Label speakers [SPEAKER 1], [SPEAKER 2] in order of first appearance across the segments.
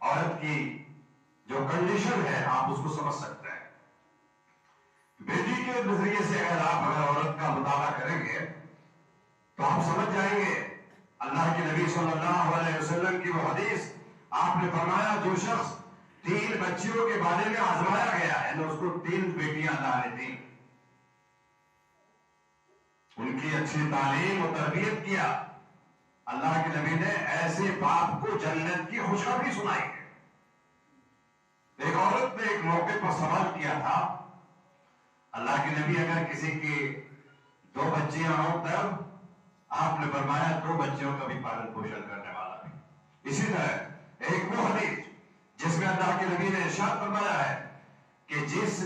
[SPEAKER 1] عورت کی جو کنڈیشن ہے آپ اس کو سمجھ سکتے ہیں. بیٹی کے نظریے سے اگر عورت کا مطالعہ کریں گے تو آپ سمجھ جائیں گے. اللہ کے نبی صلی اللہ علیہ وسلم کی وہ حدیث آپ نے فرمایا جو شخص 3 بچیوں کے بارے میں آزمایا گیا ہے یعنی اس کو 3 بیٹیاں اللہ نے دیں، ان کی اچھی تعلیم و تربیت کیا، اللہ کے نبی نے ایسے باپ کو جنت کی خوشخبری سنائی ہے. ایک عورت نے ایک موقع پر سوال کیا تھا اللہ کے نبی اگر کسی کی 2 بچیاں ہوں تب آپ نے فرمایا 2 بچیوں کا بھی پالن پوشن کرنے والا بھی. اسی طرح ایک وہ حدیث جس میں اللہ کے نبی نے ارشاد فرمایا ہے کہ جس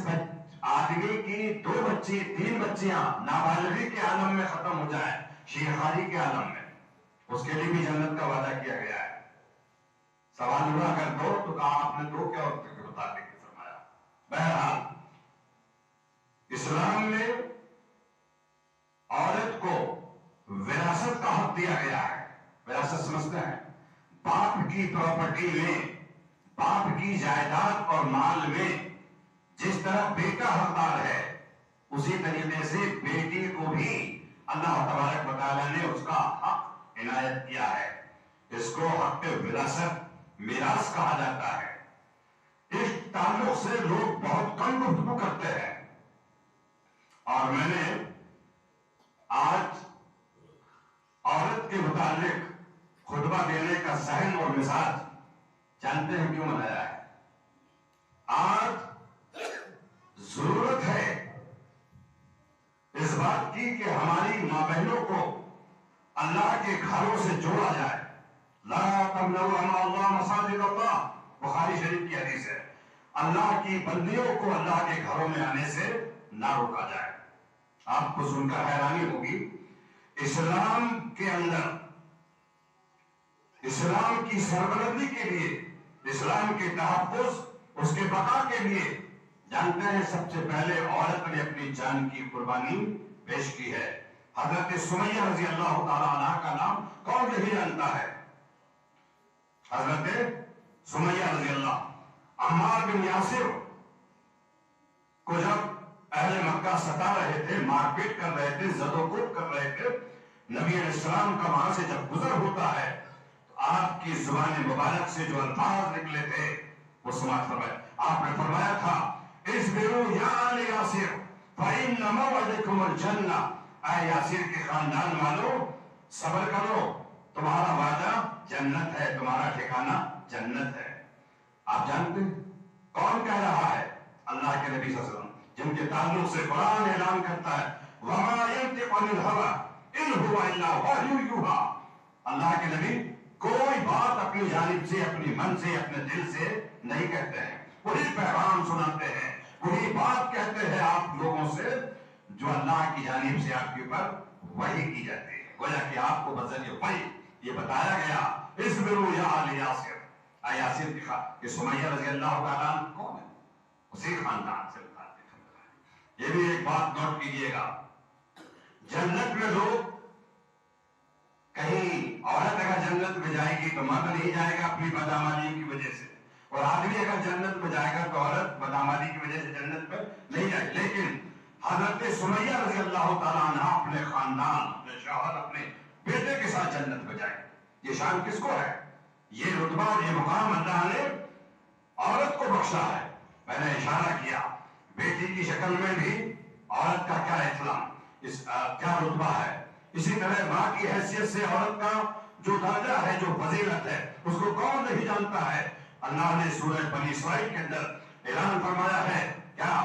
[SPEAKER 1] آدمی کی 2 بچی 3 بچیاں نابالغی کے عالم میں ختم ہو جائے شیخاری کے عالم میں اس کے لیے بھی جنت کا وعدہ کیا گیا ہے. سوال ہوا اگر 2 تو کہا آپ نے 2 کیا عورتوں کے مطابق فرمایا. بہرحال اسلام نے عورت کو وراثت کا حق دیا گیا ہے. وراثت سمجھتے ہیں؟ باپ کی پراپرٹی میں باپ کی جائیداد اور مال میں جس طرح بیٹا حقدار ہے اسی طریقے سے بیٹی کو بھی اللہ تبارک و تعالیٰ نے اس کا حق عنایت کیا ہے. اس کو حق وراثت میراث کہا جاتا ہے. اس تعلق سے لوگ بہت کم گفتگو کرتے ہیں اور میں نے آج عورت کے متعلق خطبہ دینے کا ذہن اور مزاج جانتے ہیں کیوں بنایا ہے؟ آج ضرورت ہے اس بات کی کہ ہماری ماں بہنوں کو اللہ کے گھروں سے جوڑا جائے. لا تمنعوا اماء اللہ مساجد اللہ، بخاری شریف کی حدیث ہے. اللہ کی بندیوں کو اللہ کے گھروں میں آنے سے نہ روکا جائے. آپ کو سن کر حیرانی ہوگی اسلام کے اندر اسلام کی سربلندی کے لیے اسلام کے تحفظ اس کے بقا کے لیے جانتے ہیں سب سے پہلے عورت نے اپنی جان کی قربانی پیش کی ہے. حضرت سمیہ رضی اللہ تعالی عنہ کا نام کون نہیں جانتا ہے؟ حضرت سمیہ رضی اللہ. عمار بن یاسر کو جب اہل مکہ ستا رہے تھے، مار پیٹ کر رہے تھے، زد و کوب کر رہے تھے، نبی علیہ السلام کا وہاں سے جب گزر ہوتا ہے تو آپ کی زبان مبارک سے جو الفاظ نکلے تھے وہ سماعت فرمائے. آپ نے فرمایا تھا اصبروا یا آل یاسر فإن موعدکم الجنہ. اے یاسر کے خاندان والوں صبر کرو، تمہارا وعدہ جنت ہے، تمہارا ٹھکانہ جنت ہے. آپ جانتے ہیں کون کہہ رہا ہے؟ اللہ کے نبی صلی اللہ علیہ وسلم جن کے تعلق سے قرآن اعلان کرتا ہے وَمَا يَنْطِقُ عَنِ الْهَوَىٰ إِنْ هُوَ إِلَّا وَحْيٌ يُوحَىٰ. اللہ کے نبی کوئی بات اپنی جانب سے، اپنی من سے، اپنے دل سے نہیں کہتے ہیں. وہی پیغام سناتے ہیں، وہی بات کہتے ہیں آپ لوگوں سے جو اللہ کی جانب سے آپ کے اوپر وحی کی جاتی ہے. گویا کہ آپ کو بذریعہ وحی یہ بتایا گیا اصبروا یا آل یاسر. یاسر کہ سمیہ رضی اللہ تعالیٰ عنہ کون ہے؟ اسی خاندان سے یہ بھی ایک بات نوٹ کیجئے گا. جنت میں لوگ کہیں عورت اگر جنت میں جائے گی تو مرد نہیں جائے گا اپنی بدعمالی کی وجہ سے، اور آدمی اگر جنت میں جائے گا تو عورت بدعمالی کی وجہ سے جنت میں نہیں جائے گی. لیکن حضرت سمیہ رضی اللہ تعالیٰ عنہ اپنے خاندان، اپنے شوہر، اپنے بیٹے کے ساتھ جنت میں جائے. یہ شان کس کو ہے؟ یہ رتبہ، یہ مقام اللہ نے عورت کو بخشا ہے. میں نے اشارہ کیا بیٹی کی شکل میں بھی عورت کا کیا احترام، کیا رتبہ ہے. اسی طرح ماں کی حیثیت سے عورت کا جو درجہ ہے، جو فضیلت ہے، اس کو کون نہیں جانتا ہے. اللہ نے سورہ بنی اسرائیل کے اندر اعلان فرمایا ہے کیا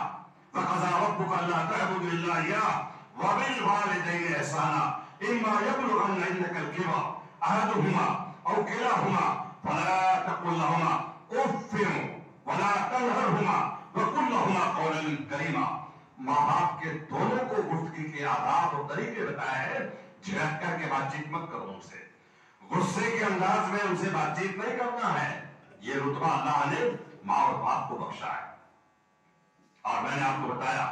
[SPEAKER 1] وَقَضَىٰ رَبُّكَ أَلَّا تَعْبُدُوا إِلَّا إِيَّاهُ وَبِالْوَالِدَيْنِ إِحْسَانًا إِمَّا يَبْلُغَنَّ عِندَكَ الْكِبَرَ أَحَدُهُمَا أَوْ كِلَاهُمَا فَلَا تَقُل لَّهُمَا أُفٍّ وَلَا تَنْهَرْهُمَا وَقُل لَّهُمَا قَوْلًا كَرِيمًا. ماں باپ کے دونوں کو گفتگو کے آداب اور طریقے بتائے ہیں. جھڑک کر کے بات چیت مت کرو ان سے، غصے کے انداز میں ان سے بات چیت نہیں کرنا ہے. یہ رتبہ اللہ نے ماں اور باپ کو بخشا ہے. اور میں نے آپ کو بتایا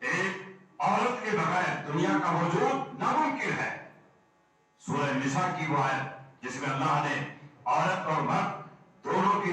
[SPEAKER 1] ایک عورت کے بغیر دنیا کا وجود ناممکن ہے. سورہ نساء کی وہ آیت جس میں اللہ نے عورت اور مرد دونوں کی